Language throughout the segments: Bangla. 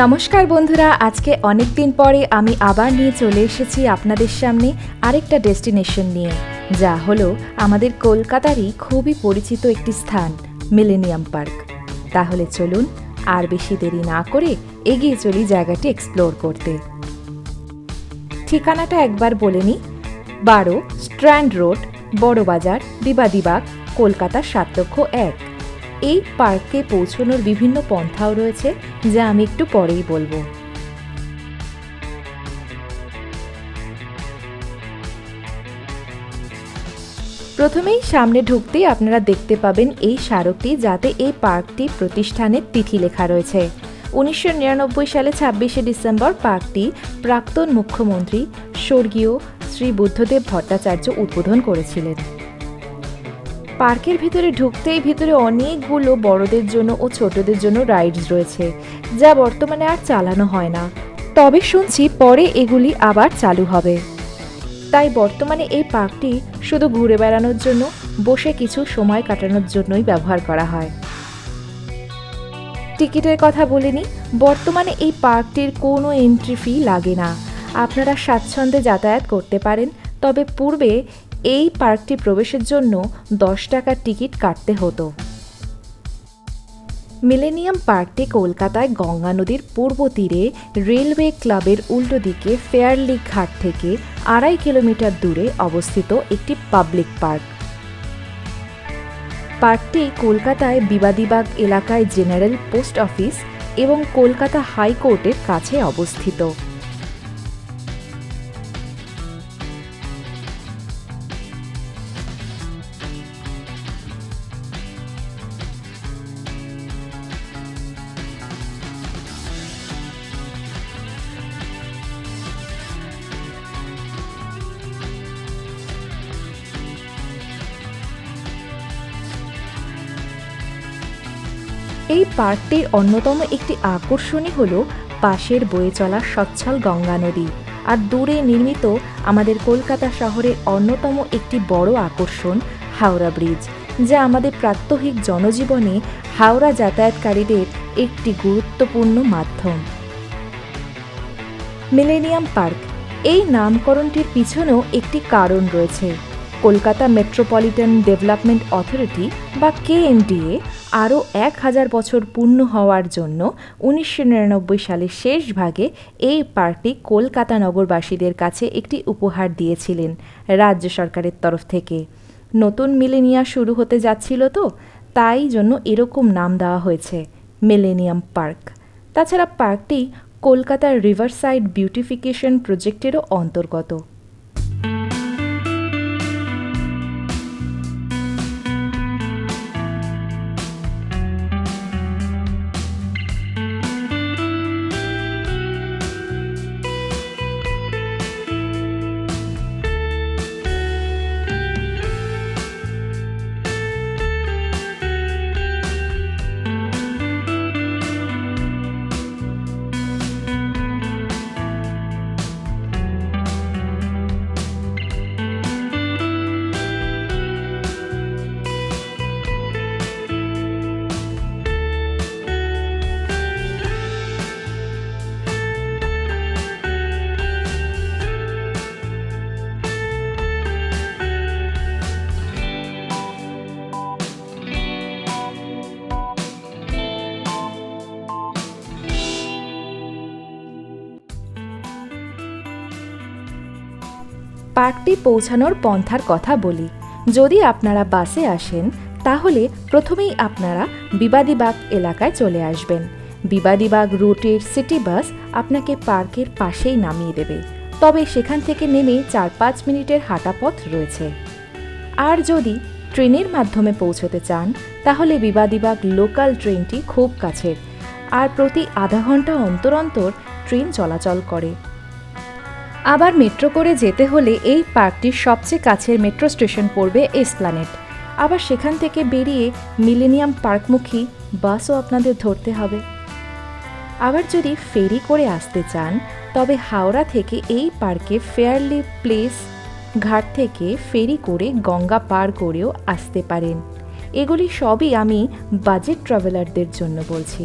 নমস্কার বন্ধুরা, আজকে অনেক দিন পরে আমি আবার নিয়ে চলে এসেছি আপনাদের সামনে আরেকটা ডেস্টিনেশন নিয়ে, যা হলো আমাদের কলকাতারই খুবই পরিচিত একটি স্থান, মিলেনিয়াম পার্ক। তাহলে চলুন আর বেশি দেরি না করে এগিয়ে চলি জায়গাটি এক্সপ্লোর করতে। ঠিকানাটা একবার বলে নিই, 12 স্ট্র্যান্ড রোড, বড়বাজার, বিবাদীবাগ, কলকাতা 7,01,000। এই পার্কে পৌঁছানোর বিভিন্ন পন্থাও রয়েছে, যা আমি একটু পরেই বলবো। প্রথমেই সামনে ঢুকতেই আপনারা দেখতে পাবেন এই স্মারকটি, যাতে এই পার্কটি প্রতিষ্ঠানের তিথি লেখা রয়েছে। 1999 সালে 26শে ডিসেম্বর পার্কটি প্রাক্তন মুখ্যমন্ত্রী স্বর্গীয় শ্রী বুদ্ধদেব ভট্টাচার্য উদ্বোধন করেছিলেন। পার্কের ভিতরে ঢুকতেই ভিতরে অনেকগুলো বড়দের জন্য ও ছোটদের জন্য রাইডস রয়েছে, যা বর্তমানে আর চালানো হয় না, তবে শুনছি পরে এগুলি আবার চালু হবে। তাই বর্তমানে এই পার্কটি শুধু ঘুরে বেড়ানোর জন্য, বসে কিছু সময় কাটানোর জন্যই ব্যবহার করা হয়। টিকিটের কথা বলিনি, বর্তমানে এই পার্কটির কোনো এন্ট্রি ফি লাগে না, আপনারা স্বাচ্ছন্দ্যে যাতায়াত করতে পারেন। তবে পূর্বে এই পার্কটি প্রবেশের জন্য 10 টাকার টিকিট কাটতে হতো। মিলেনিয়াম পার্কটি কলকাতায় গঙ্গা নদীর পূর্ব তীরে রেলওয়ে ক্লাবের উল্টো দিকে ফেয়ারলি ঘাট থেকে 2.5 কিলোমিটার দূরে অবস্থিত একটি পাবলিক পার্ক। পার্কটি কলকাতায় বিবাদীবাগ এলাকায় জেনারেল পোস্ট অফিস এবং কলকাতা হাইকোর্টের কাছে অবস্থিত। এই পার্কটির অন্যতম একটি আকর্ষণই হল পাশের বয়ে চলা সচ্ছল গঙ্গা নদী, আর দূরে নির্মিত আমাদের কলকাতা শহরের অন্যতম একটি বড় আকর্ষণ হাওড়া ব্রিজ, যা আমাদের প্রাত্যহিক জনজীবনে হাওড়া যাতায়াতকারীদের একটি গুরুত্বপূর্ণ মাধ্যম। মিলেনিয়াম পার্ক এই নামকরণটির পিছনেও একটি কারণ রয়েছে। কলকাতা মেট্রোপলিটন ডেভেলপমেন্ট অথরিটি বা KMDA আরও 1000 বছর পূর্ণ হওয়ার জন্য 1999 সালের শেষ ভাগে এই পার্কটি কলকাতা নগরবাসীদের কাছে একটি উপহার দিয়েছিলেন রাজ্য সরকারের তরফ থেকে। নতুন মিলেনিয়া শুরু হতে যাচ্ছিল, তো তাই জন্য এরকম নাম দেওয়া হয়েছে মিলেনিয়াম পার্ক। তাছাড়া পার্কটি কলকাতার রিভারসাইড বিউটিফিকেশন প্রজেক্টেরও অন্তর্গত। পার্কটি পৌঁছানোর পন্থার কথা বলি। যদি আপনারা বাসে আসেন, তাহলে প্রথমেই আপনারা বিবাদীবাগ এলাকায় চলে আসবেন। বিবাদীবাগ রুটের সিটি বাস আপনাকে পার্কের পাশেই নামিয়ে দেবে, তবে সেখান থেকে নেমে 4-5 মিনিটের হাঁটা পথ রয়েছে। আর যদি ট্রেনের মাধ্যমে পৌঁছতে চান, তাহলে বিবাদীবাগ লোকাল ট্রেনটি খুব কাছের, আর প্রতি আধা ঘন্টা অন্তর অন্তর ট্রেন চলাচল করে। আবার মেট্রো করে যেতে হলে এই পার্কটির সবচেয়ে কাছের মেট্রো স্টেশন পড়বে এসপ্ল্যানেড। আবার সেখান থেকে বেরিয়ে মিলেনিয়াম পার্কমুখী বাসও আপনাদের ধরতে হবে। আবার যদি ফেরি করে আসতে চান, তবে হাওড়া থেকে এই পার্কে ফেয়ারলি প্লেস ঘাট থেকে ফেরি করে গঙ্গা পার করেও আসতে পারেন। এগুলি সবই আমি বাজেট ট্রাভেলারদের জন্য বলছি।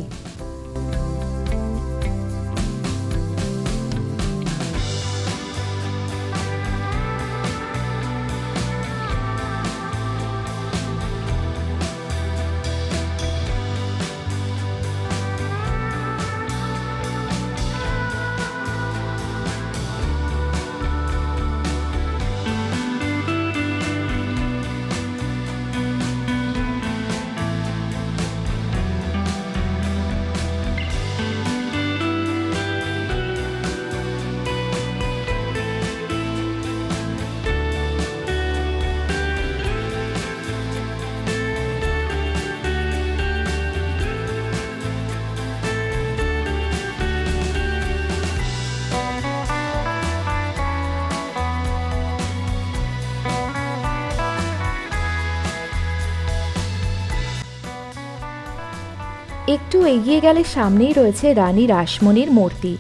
একটু এগিয়ে গেলে সামনেই রয়েছে রানী রাসমণির মূর্তি।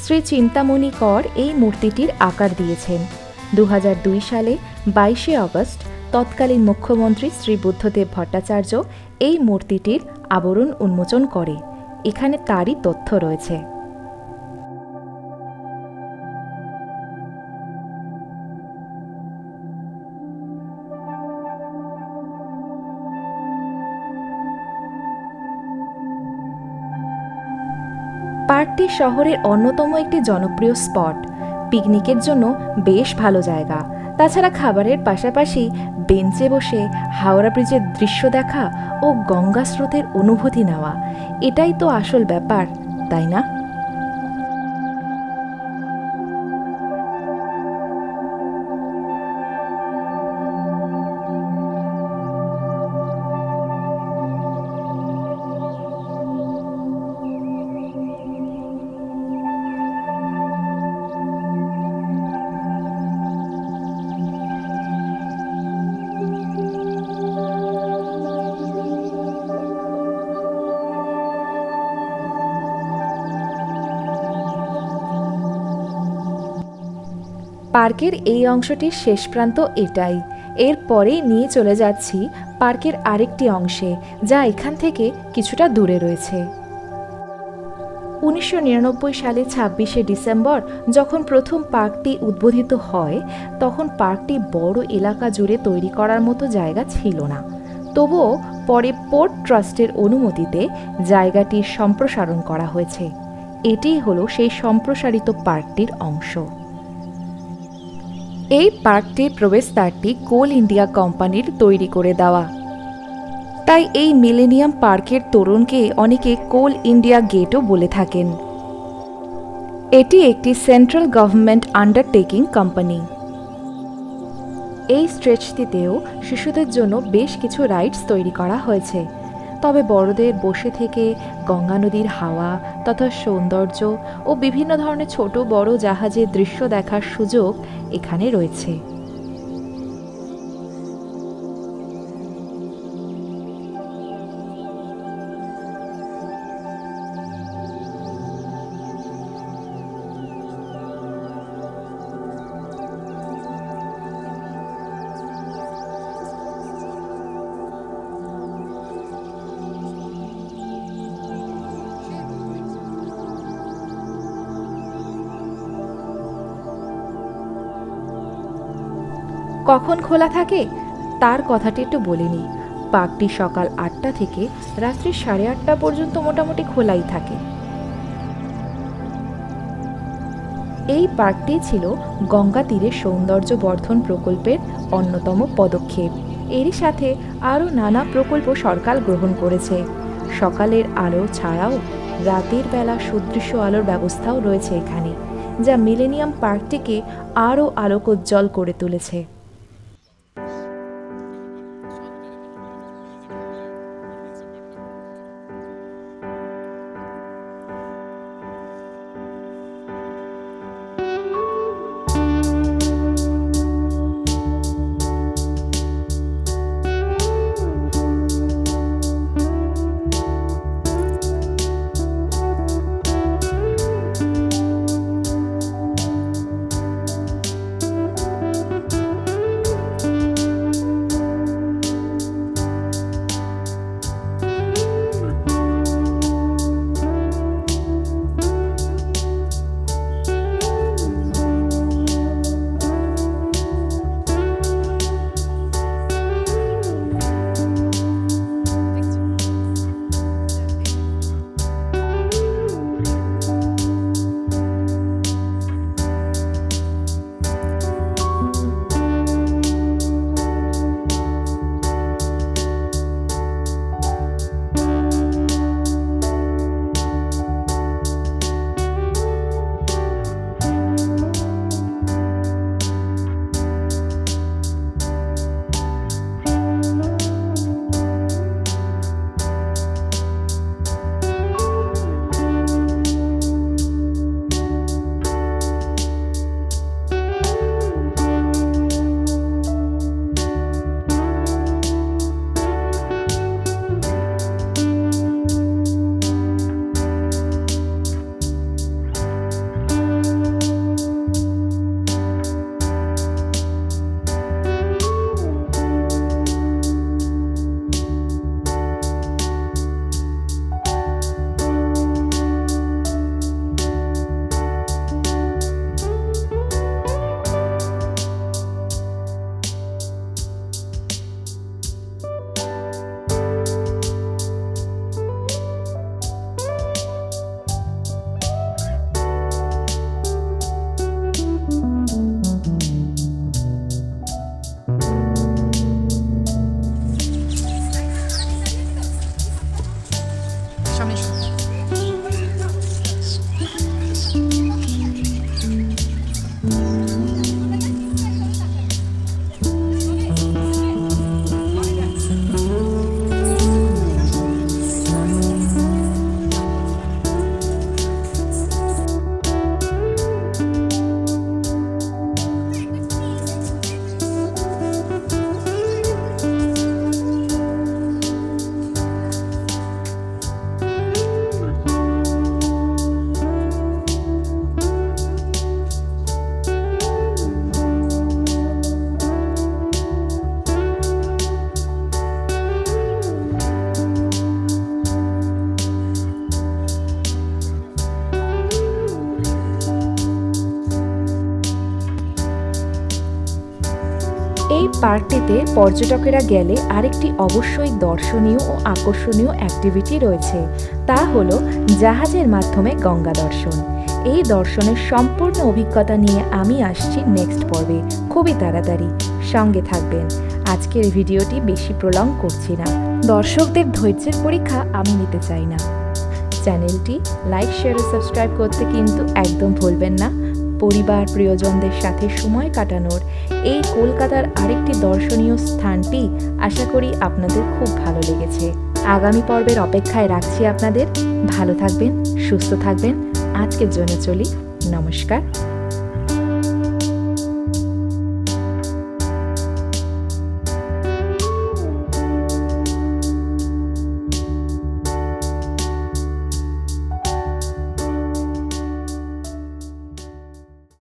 শ্রী চিন্তামণি কর এই মূর্তিটির আকার দিয়েছেন। 2002 সালে 22শে আগস্ট তৎকালীন মুখ্যমন্ত্রী শ্রী বুদ্ধদেব ভট্টাচার্য এই মূর্তিটির আবরণ উন্মোচন করে। এখানে তারই তথ্য রয়েছে। পার্কটি শহরের অন্যতম একটি জনপ্রিয় স্পট। পিকনিকের জন্য বেশ ভালো জায়গা। তাছাড়া খাবারের পাশাপাশি বেঞ্চে বসে হাওড়া ব্রিজের দৃশ্য দেখা ও গঙ্গা স্রোতের অনুভূতি নেওয়া, এটাই তো আসল ব্যাপার, তাই না? পার্কের এই অংশটির শেষ প্রান্ত এটাই। এরপরেই নিয়ে চলে যাচ্ছি পার্কের আরেকটি অংশে, যা এখান থেকে কিছুটা দূরে রয়েছে। 1999 সালে 26শে ডিসেম্বর যখন প্রথম পার্কটি উদ্বোধিত হয়, তখন পার্কটি বড় এলাকা জুড়ে তৈরি করার মতো জায়গা ছিল না। তবুও পরে পোর্ট ট্রাস্টের অনুমতিতে জায়গাটির সম্প্রসারণ করা হয়েছে। এটিই হলো সেই সম্প্রসারিত পার্কটির অংশ। এই পার্কটির প্রবেশদ্বারটি কোল ইন্ডিয়া কোম্পানির তৈরি করে দেওয়া, তাই এই মিলেনিয়াম পার্কের তোরণকে অনেকে কোল ইন্ডিয়া গেটও বলে থাকেন। এটি একটি সেন্ট্রাল গভর্নমেন্ট আন্ডারটেকিং কোম্পানি। এই স্ট্রেচটিতেও শিশুদের জন্য বেশ কিছু রাইডস তৈরি করা হয়েছে, তবে বড়দের বসে থেকে গঙ্গা নদীর হাওয়া তথা সৌন্দর্য ও বিভিন্ন ধরনের ছোট বড় জাহাজের দৃশ্য দেখার সুযোগ এখানে রয়েছে। কখন খোলা থাকে তার কথাটি একটু বলে নিই। পার্কটি সকাল 8টা থেকে রাত্রি 8:30 পর্যন্ত মোটামুটি খোলাই থাকে। এই পার্কটি ছিল গঙ্গা তীরে সৌন্দর্য বর্ধন প্রকল্পের অন্যতম পদক্ষেপ। এরই সাথে আরও নানা প্রকল্প সরকার গ্রহণ করেছে। সকালের আলো ছাড়াও রাতের বেলা সুদৃশ্য আলোর ব্যবস্থাও রয়েছে এখানে, যা মিলেনিয়াম পার্কটিকে আরও আলোকোজ্জ্বল করে তুলেছে। সামনে এসো। এই পার্কটিতে পর্যটকেরা গেলে আরেকটি অবশ্যই দর্শনীয় ও আকর্ষণীয় অ্যাক্টিভিটি রয়েছে, তা হলো জাহাজের মাধ্যমে গঙ্গা দর্শন। এই দর্শনের সম্পূর্ণ অভিজ্ঞতা নিয়ে আমি আসছি নেক্সট পর্বে খুবই তাড়াতাড়ি। সঙ্গে থাকবেন। আজকের ভিডিওটি বেশি প্রলং করছি না, দর্শকদের ধৈর্যের পরীক্ষা আমি নিতে চাই না। চ্যানেলটি লাইক, শেয়ার ও সাবস্ক্রাইব করতে কিন্তু একদম ভুলবেন না। পরিবার প্রিয়জনদের সাথে সময় কাটানোর এই কলকাতার আরেকটি দর্শনীয় স্থানটি আশা করি আপনাদের খুব ভালো লেগেছে। আগামী পর্বের অপেক্ষায় রাখছি আপনাদের। ভালো থাকবেন, সুস্থ থাকবেন। আজকের জন্য চলি। নমস্কার।